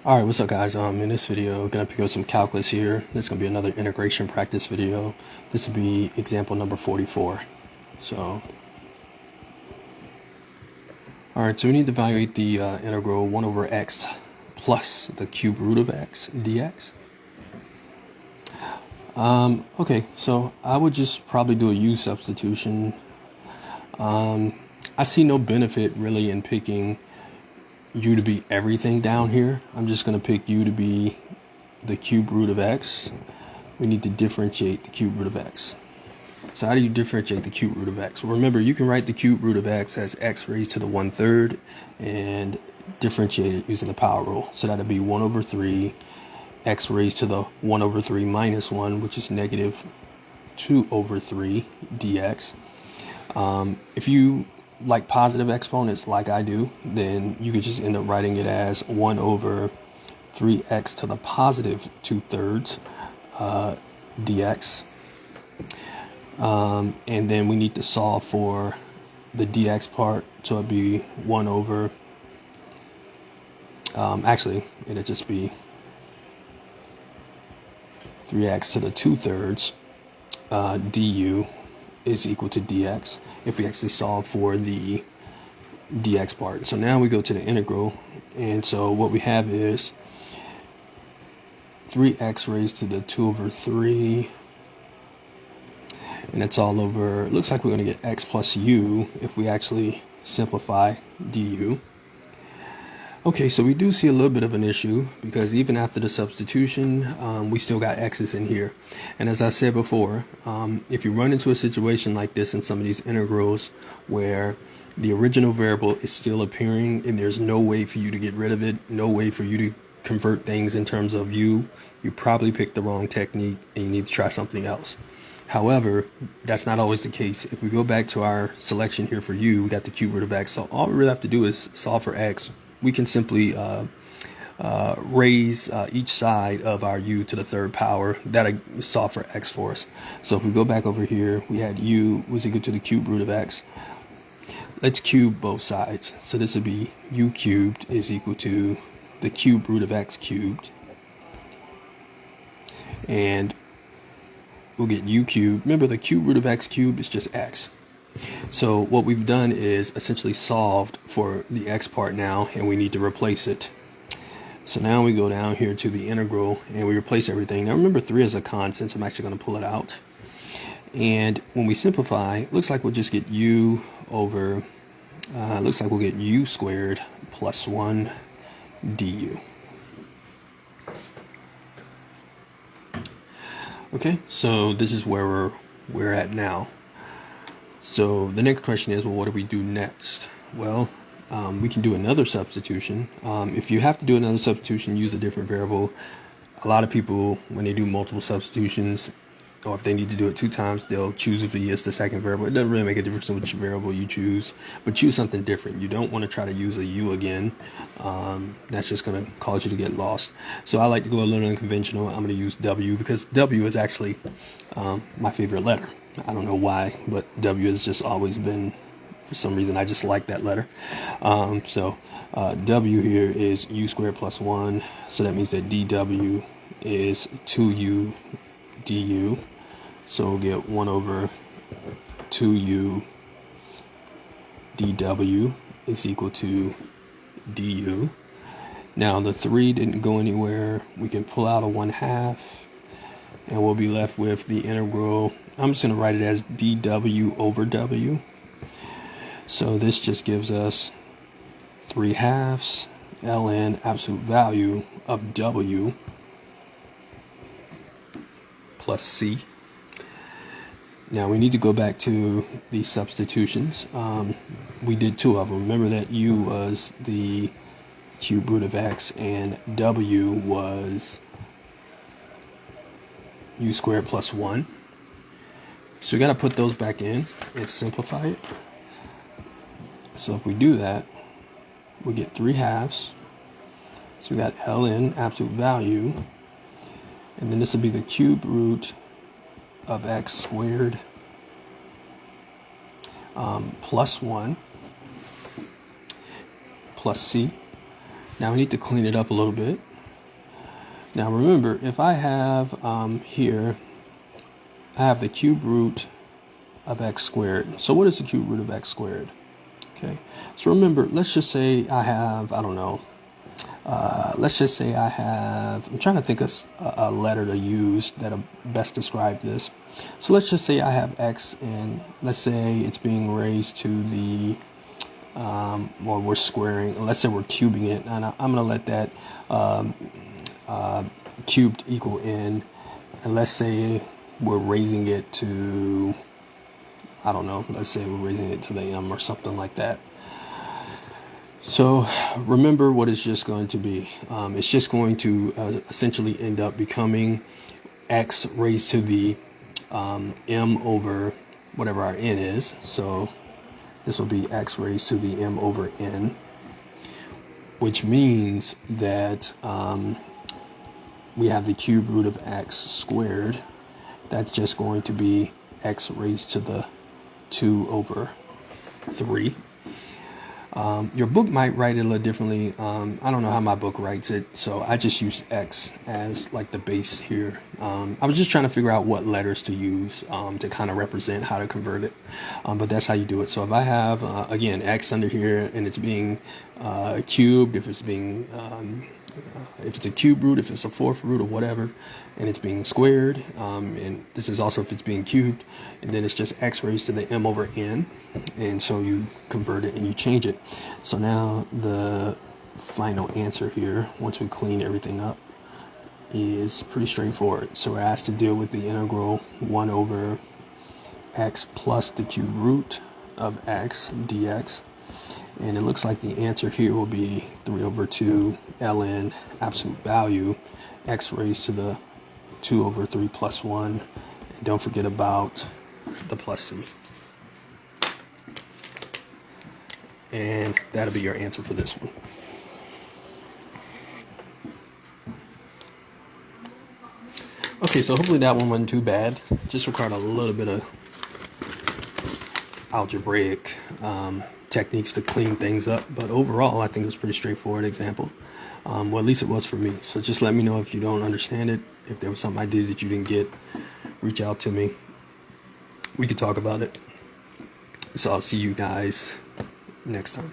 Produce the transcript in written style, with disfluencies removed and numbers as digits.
All right, what's up, guys? In this video, we're gonna pick up some calculus here. This is gonna be another integration practice video. This will be example number 44. So, all right, so we need to evaluate the integral 1 over x plus the cube root of x dx. Okay, so I would just probably do a u substitution. I see no benefit really in picking u to be everything down here. I'm just going to pick u to be the cube root of x. We need to differentiate the cube root of x. So how do you differentiate the cube root of x? Well, remember, you can write the cube root of x as x raised to the 1/3 and differentiate it using the power rule. So that'd be 1 over 3 x raised to the 1 over 3 minus 1, which is negative 2 over 3 dx. If you like positive exponents like I do, then you could just end up writing it as 1 over 3x to the positive 2/3 dx. And then we need to solve for the dx part, so it'd be 1 over, actually it'd just be 3x to the 2/3 du is equal to dx if we actually solve for the dx part. So now we go to the integral, and so what we have is 3x raised to the 2 over 3, and it's all over. It looks like we're going to get x plus u if we actually simplify du. Okay, so we do see a little bit of an issue because even after the substitution, we still got x's in here. And as I said before, if you run into a situation like this in some of these integrals where the original variable is still appearing and there's no way for you to get rid of it, no way for you to convert things in terms of u, you probably picked the wrong technique and you need to try something else. However, that's not always the case. If we go back to our selection here for u, we got the cube root of x. So all we really have to do is solve for x. We can simply raise each side of our u to the 3rd power. That'll solve for x for us. So if we go back over here, we had u was equal to the cube root of x. Let's cube both sides. So this would be u cubed is equal to the cube root of x cubed. And we'll get u cubed. Remember, the cube root of x cubed is just x. So what we've done is essentially solved for the x part now, and we need to replace it. So now we go down here to the integral and we replace everything. Now remember, 3 is a constant, so I'm actually going to pull it out. And when we simplify, it looks like we'll just get u over, looks like we'll get u squared plus 1 du. Okay, so this is where we're at now. So the next question is, well, what do we do next? Well, we can do another substitution. If you have to do another substitution, use a different variable. A lot of people, when they do multiple substitutions, or if they need to do it 2 times, they'll choose v as the second variable. It doesn't really make a difference which variable you choose, but choose something different. You don't want to try to use a u again. That's just going to cause you to get lost. So I like to go a little unconventional. I'm going to use w because w is actually my favorite letter. I don't know why, but W has just always been, for some reason, I just like that letter. So W here is u squared plus 1. So that means that dW is 2u du. So we'll get 1 over 2u dW is equal to du. Now the 3 didn't go anywhere. We can pull out a 1/2. And we'll be left with the integral. I'm just going to write it as dw over w. So this just gives us 3/2 ln absolute value of w plus c. Now we need to go back to the substitutions. We did 2 of them. Remember that u was the cube root of x and w was u squared plus 1. So we got to put those back in and simplify it. So if we do that, we get 3/2. So we got ln absolute value, and then this will be the cube root of x squared plus 1 plus c. Now we need to clean it up a little bit. Now remember, if I have here, I have the cube root of x squared. So what is the cube root of x squared? Okay, so remember, let's just say I have, I don't know, let's just say I have, I'm trying to think of a letter to use that'll best describe this. So let's just say I have x, and let's say it's being raised to the, or we're squaring, let's say we're cubing it, and I'm going to let that cubed equal n, and let's say we're raising it to, I don't know, let's say we're raising it to the m or something like that. So remember what it's just going to be. It's just going to essentially end up becoming x raised to the m over whatever our n is. So this will be x raised to the m over n, which means that we have the cube root of x squared. That's just going to be x raised to the 2 over 3. Your book might write it a little differently. I don't know how my book writes it, so I just use x as like the base here. I was just trying to figure out what letters to use to kind of represent how to convert it, but that's how you do it. So if I have, again, x under here, and it's being cubed, if it's a cube root, if it's a fourth root or whatever, and it's being squared, and this is also if it's being cubed, and then it's just x raised to the m over n, and so you convert it and you change it. So now the final answer here, once we clean everything up, is pretty straightforward. So we're asked to deal with the integral 1 over x plus the cube root of x dx. And it looks like the answer here will be 3 over 2 ln absolute value x raised to the 2 over 3 plus 1. And don't forget about the plus c. And that'll be your answer for this one. Okay, so hopefully that one wasn't too bad. Just required a little bit of algebraic techniques to clean things up, but overall I think it was a pretty straightforward example. Well, at least it was for me. So just let me know if you don't understand it. If there was something I did that you didn't get, reach out to me. We could talk about it. So I'll see you guys next time.